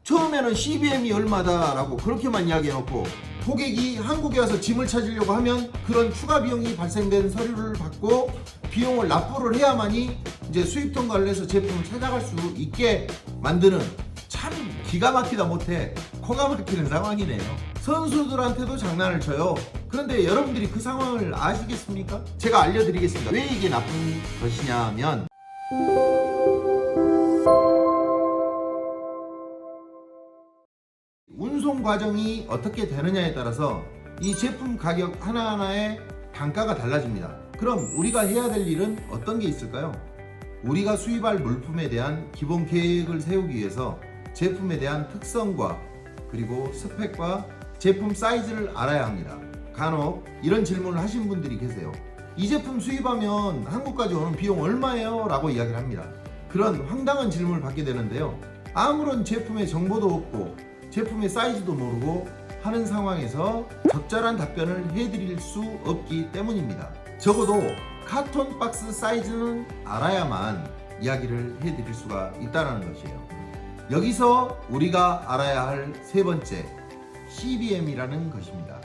처음에는 CBM이 얼마다라고 그렇게만 이야기해놓고 고객이 한국에 와서 짐을 찾으려고 하면 그런 추가 비용이 발생된 서류를 받고 비용을 납부를 해야만이 이제 수입 통과를 해서 제품을 찾아갈 수 있게 만드는, 참 기가 막히다 못해 코가 막히는 상황이네요. 선수들한테도 장난을 쳐요. 그런데 여러분들이 그 상황을 아시겠습니까? 제가 알려드리겠습니다. 왜 이게 나쁜 것이냐면, 운송 과정이 어떻게 되느냐에 따라서 이 제품 가격 하나하나의 단가가 달라집니다. 그럼 우리가 해야 될 일은 어떤 게 있을까요? 우리가 수입할 물품에 대한 기본 계획을 세우기 위해서 제품에 대한 특성과 그리고 스펙과 제품 사이즈를 알아야 합니다. 간혹 이런 질문을 하신 분들이 계세요. 이 제품 수입하면 한국까지 오는 비용 얼마예요? 라고 이야기를 합니다. 그런 황당한 질문을 받게 되는데요. 아무런 제품의 정보도 없고 제품의 사이즈도 모르고 하는 상황에서 적절한 답변을 해드릴 수 없기 때문입니다. 적어도 카톤 박스 사이즈는 알아야만 이야기를 해드릴 수가 있다는 것이에요. 여기서 우리가 알아야 할 세 번째, CBM이라는 것입니다.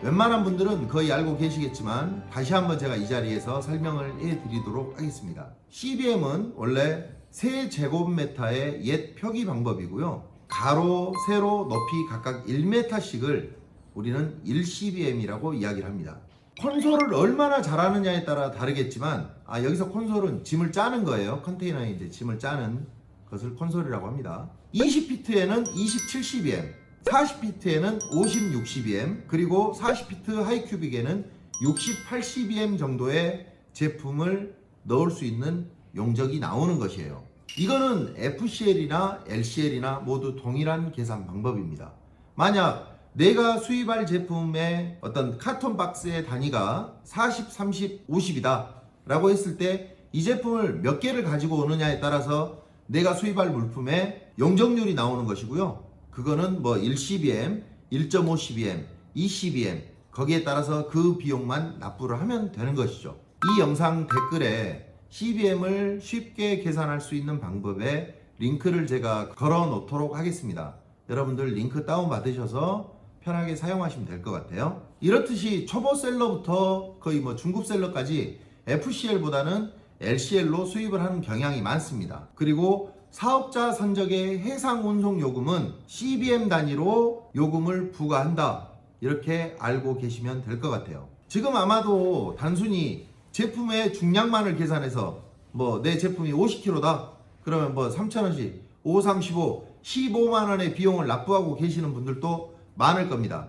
웬만한 분들은 거의 알고 계시겠지만 다시 한번 제가 이 자리에서 설명을 해드리도록 하겠습니다. CBM은 원래 세제곱미터의 옛 표기 방법이고요. 가로, 세로, 높이 각각 1m씩을 우리는 1CBM이라고 이야기를 합니다. 콘솔을 얼마나 잘하느냐에 따라 다르겠지만, 여기서 콘솔은 짐을 짜는 거예요. 컨테이너에 이제 짐을 짜는 것을 콘솔이라고 합니다. 20피트에는 27CBM, 40피트에는 56CBM, 그리고 40피트 하이큐빅에는 68CBM 정도의 제품을 넣을 수 있는 용적이 나오는 것이에요. 이거는 FCL이나 LCL이나 모두 동일한 계산 방법입니다. 만약 내가 수입할 제품의 어떤 카톤 박스의 단위가 40, 30, 50이다 라고 했을 때 이 제품을 몇 개를 가지고 오느냐에 따라서 내가 수입할 물품의 용적률이 나오는 것이고요. 그거는 뭐 1CBM, 1.5CBM, 2CBM 거기에 따라서 그 비용만 납부를 하면 되는 것이죠. 이 영상 댓글에 CBM을 쉽게 계산할 수 있는 방법에 링크를 제가 걸어 놓도록 하겠습니다. 여러분들 링크 다운 받으셔서 편하게 사용하시면 될 것 같아요. 이렇듯이 초보 셀러부터 거의 뭐 중급 셀러까지 FCL보다는 LCL로 수입을 하는 경향이 많습니다. 그리고 사업자 선적의 해상 운송 요금은 CBM 단위로 요금을 부과한다, 이렇게 알고 계시면 될 것 같아요. 지금 아마도 단순히 제품의 중량만을 계산해서 뭐 내 제품이 50kg다 그러면 뭐 3,000원씩 5, 35, 15만원의 비용을 납부하고 계시는 분들도 많을 겁니다.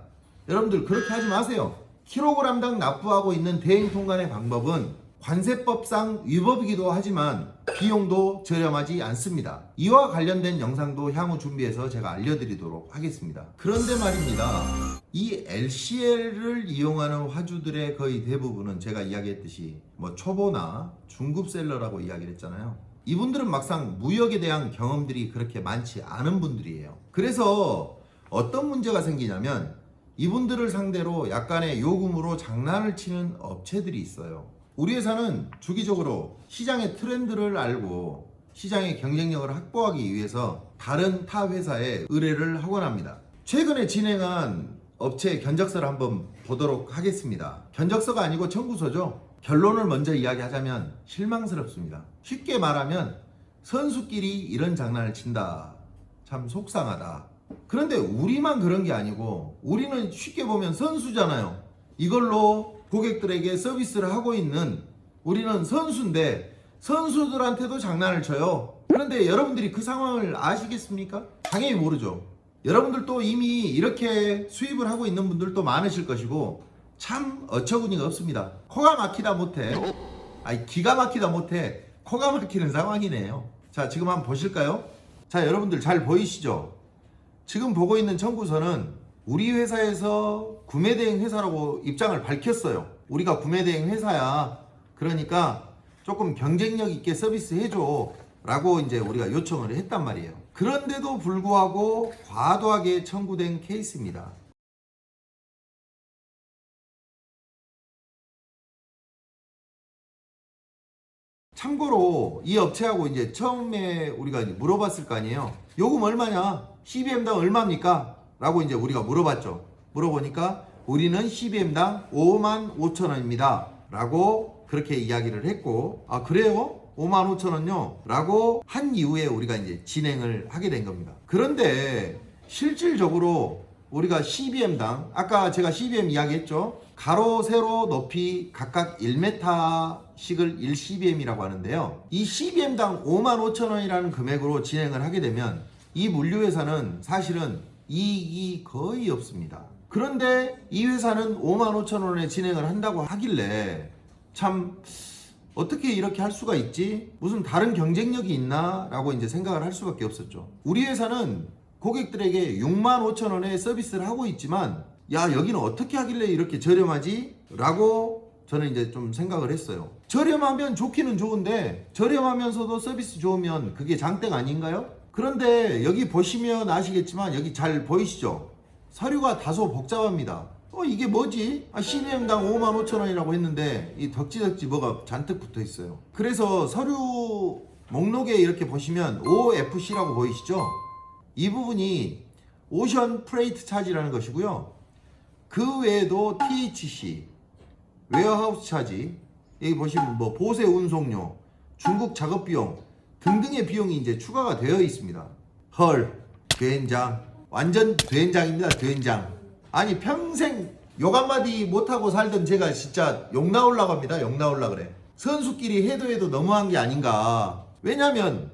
여러분들 그렇게 하지 마세요. 킬로그램당 납부하고 있는 대행통관의 방법은 관세법상 위법이기도 하지만 비용도 저렴하지 않습니다. 이와 관련된 영상도 향후 준비해서 제가 알려드리도록 하겠습니다. 그런데 말입니다, 이 LCL을 이용하는 화주들의 거의 대부분은 제가 이야기했듯이 뭐 초보나 중급 셀러라고 이야기를 했잖아요. 이분들은 막상 무역에 대한 경험들이 그렇게 많지 않은 분들이에요. 그래서 어떤 문제가 생기냐면 이분들을 상대로 약간의 요금으로 장난을 치는 업체들이 있어요. 우리 회사는 주기적으로 시장의 트렌드를 알고 시장의 경쟁력을 확보하기 위해서 다른 타 회사에 의뢰를 하곤 합니다. 최근에 진행한 업체 견적서를 한번 보도록 하겠습니다. 견적서가 아니고 청구서죠. 결론을 먼저 이야기하자면 실망스럽습니다. 쉽게 말하면 선수끼리 이런 장난을 친다. 참 속상하다. 그런데 우리만 그런 게 아니고 우리는 쉽게 보면 선수잖아요. 이걸로 고객들에게 서비스를 하고 있는 우리는 선수인데 선수들한테도 장난을 쳐요. 그런데 여러분들이 그 상황을 아시겠습니까? 당연히 모르죠. 여러분들도 이미 이렇게 수입을 하고 있는 분들도 많으실 것이고 참 어처구니가 없습니다. 코가 막히다 못해, 기가 막히다 못해 코가 막히는 상황이네요. 자, 지금 한번 보실까요? 자, 여러분들 잘 보이시죠? 지금 보고 있는 청구서는 우리 회사에서 구매대행 회사라고 입장을 밝혔어요. 우리가 구매대행 회사야. 그러니까 조금 경쟁력 있게 서비스 해줘 라고 이제 우리가 요청을 했단 말이에요. 그런데도 불구하고 과도하게 청구된 케이스입니다. 참고로 이 업체하고 이제 처음에 우리가 물어봤을 거 아니에요. 요금 얼마냐? CBM당 얼마입니까? 라고 이제 우리가 물어봤죠. 물어보니까 우리는 CBM당 55,000원입니다. 라고 그렇게 이야기를 했고, 아, 그래요? 55,000원요? 라고 한 이후에 우리가 이제 진행을 하게 된 겁니다. 그런데 실질적으로 우리가 CBM당, 아까 제가 CBM 이야기했죠? 가로, 세로, 높이 각각 1m씩을 1CBM이라고 하는데요. 이 CBM당 55,000원이라는 금액으로 진행을 하게 되면 이 물류회사는 사실은 이익이 거의 없습니다. 그런데 이 회사는 55,000원에 진행을 한다고 하길래 참 어떻게 이렇게 할 수가 있지? 무슨 다른 경쟁력이 있나? 라고 이제 생각을 할 수밖에 없었죠. 우리 회사는 고객들에게 65,000원에 서비스를 하고 있지만 야, 여기는 어떻게 하길래 이렇게 저렴하지? 라고 저는 이제 좀 생각을 했어요. 저렴하면 좋기는 좋은데 저렴하면서도 서비스 좋으면 그게 장땡 아닌가요? 그런데 여기 보시면 아시겠지만 여기 잘 보이시죠? 서류가 다소 복잡합니다. 이게 뭐지? CBM당 55,000원이라고 했는데 이 덕지덕지 뭐가 잔뜩 붙어 있어요. 그래서 서류 목록에 이렇게 보시면 OFC라고 보이시죠? 이 부분이 오션 프레이트 차지라는 것이고요. 그 외에도 THC, 웨어하우스 차지, 여기 보시면 뭐 보세 운송료, 중국 작업 비용 등등의 비용이 이제 추가가 되어 있습니다. 헐, 된장. 완전 된장입니다. 된장. 아니 평생 욕 한마디 못하고 살던 제가 진짜 욕 나올라고 합니다. 욕 나올라 그래. 선수끼리 해도 너무한 게 아닌가. 왜냐면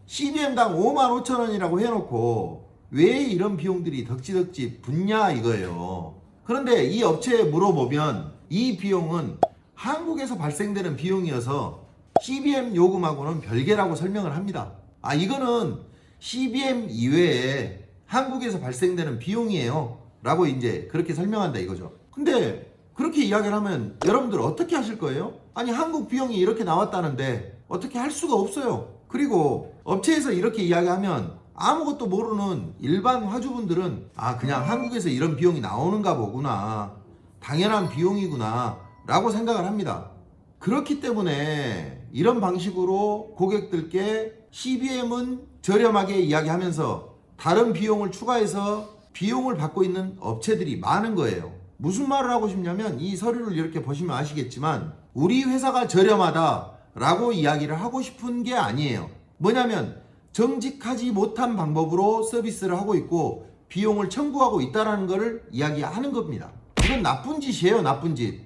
CBM당 55,000원이라고 해놓고 왜 이런 비용들이 덕지덕지 붙냐 이거예요. 그런데 이 업체에 물어보면 이 비용은 한국에서 발생되는 비용이어서 CBM 요금하고는 별개라고 설명을 합니다. 아, 이거는 CBM 이외에 한국에서 발생되는 비용이에요 라고 이제 그렇게 설명한다 이거죠. 근데 그렇게 이야기를 하면 여러분들 어떻게 하실 거예요? 아니 한국 비용이 이렇게 나왔다는데 어떻게 할 수가 없어요. 그리고 업체에서 이렇게 이야기하면 아무것도 모르는 일반 화주분들은 아, 그냥 한국에서 이런 비용이 나오는가 보구나, 당연한 비용이구나 라고 생각을 합니다. 그렇기 때문에 이런 방식으로 고객들께 CBM은 저렴하게 이야기하면서 다른 비용을 추가해서 비용을 받고 있는 업체들이 많은 거예요. 무슨 말을 하고 싶냐면 이 서류를 이렇게 보시면 아시겠지만 우리 회사가 저렴하다 라고 이야기를 하고 싶은 게 아니에요. 뭐냐면 정직하지 못한 방법으로 서비스를 하고 있고 비용을 청구하고 있다는 것을 이야기하는 겁니다. 이건 나쁜 짓이에요. 나쁜 짓.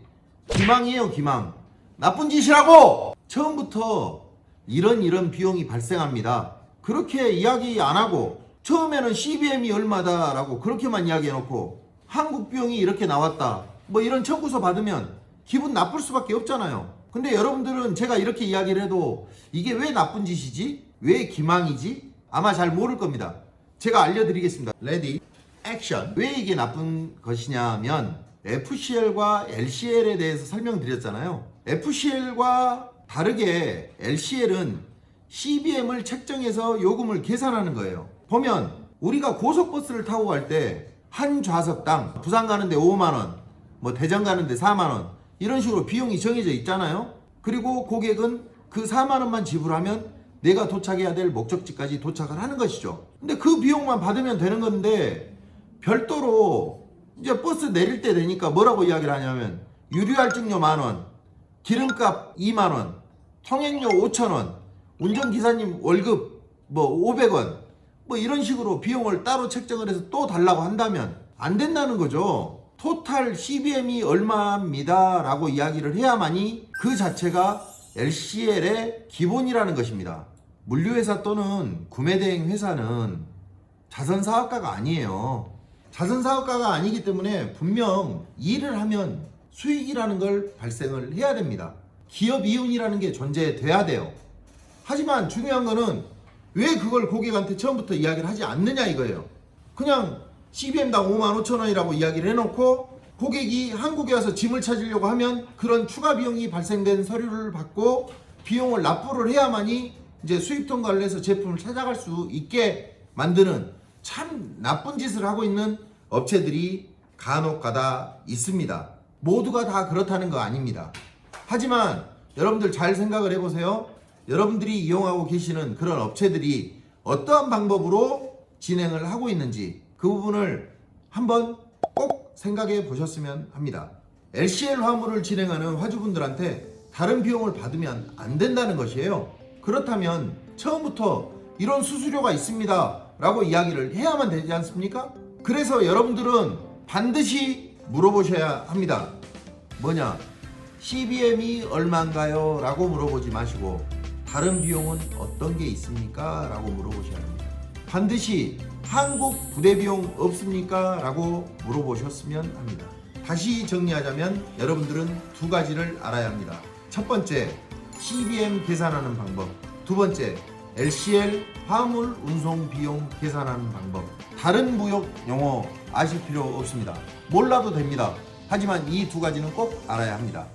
기망이에요. 기망. 나쁜 짓이라고! 처음부터 이런 비용이 발생합니다. 그렇게 이야기 안 하고 처음에는 CBM이 얼마다 라고 그렇게만 이야기해놓고 한국 비용이 이렇게 나왔다 뭐 이런 청구서 받으면 기분 나쁠 수밖에 없잖아요. 근데 여러분들은 제가 이렇게 이야기를 해도 이게 왜 나쁜 짓이지? 왜 기망이지? 아마 잘 모를 겁니다. 제가 알려드리겠습니다. 레디, 액션. 왜 이게 나쁜 것이냐면 FCL과 LCL에 대해서 설명드렸잖아요. FCL과 다르게 LCL은 CBM을 책정해서 요금을 계산하는 거예요. 보면 우리가 고속버스를 타고 갈 때 한 좌석당 부산 가는데 5만원, 뭐 대전 가는데 4만원 이런 식으로 비용이 정해져 있잖아요. 그리고 고객은 그 4만원만 지불하면 내가 도착해야 될 목적지까지 도착을 하는 것이죠. 근데 그 비용만 받으면 되는 건데 별도로 이제 버스 내릴 때 되니까 뭐라고 이야기를 하냐면 유류할증료 만원, 기름값 2만원, 통행료 5천원, 운전기사님 월급 뭐 500원 뭐 이런 식으로 비용을 따로 책정을 해서 또 달라고 한다면 안 된다는 거죠. 토탈 CBM이 얼마입니다 라고 이야기를 해야만이 그 자체가 LCL의 기본이라는 것입니다. 물류회사 또는 구매대행 회사는 자선사업가가 아니에요. 자선사업가가 아니기 때문에 분명 일을 하면 수익이라는 걸 발생을 해야 됩니다. 기업 이윤이라는 게 존재돼야 돼요. 하지만 중요한 거는 왜 그걸 고객한테 처음부터 이야기를 하지 않느냐 이거예요. 그냥 CBM당 55,000원이라고 이야기를 해놓고 고객이 한국에 와서 짐을 찾으려고 하면 그런 추가 비용이 발생된 서류를 받고 비용을 납부를 해야만이 이제 수입 통과를 해서 제품을 찾아갈 수 있게 만드는 참 나쁜 짓을 하고 있는 업체들이 간혹가다 있습니다. 모두가 다 그렇다는 거 아닙니다. 하지만 여러분들 잘 생각을 해보세요. 여러분들이 이용하고 계시는 그런 업체들이 어떠한 방법으로 진행을 하고 있는지 그 부분을 한번 꼭 생각해 보셨으면 합니다. LCL 화물을 진행하는 화주분들한테 다른 비용을 받으면 안 된다는 것이에요. 그렇다면 처음부터 이런 수수료가 있습니다 라고 이야기를 해야만 되지 않습니까? 그래서 여러분들은 반드시 물어보셔야 합니다. 뭐냐? CBM이 얼마인가요? 라고 물어보지 마시고 다른 비용은 어떤 게 있습니까? 라고 물어보셔야 합니다. 반드시 한국 부대 비용 없습니까? 라고 물어보셨으면 합니다. 다시 정리하자면 여러분들은 두 가지를 알아야 합니다. 첫 번째, CBM 계산하는 방법. 두 번째, LCL 화물 운송 비용 계산하는 방법. 다른 무역 용어 아실 필요 없습니다. 몰라도 됩니다. 하지만 이 두 가지는 꼭 알아야 합니다.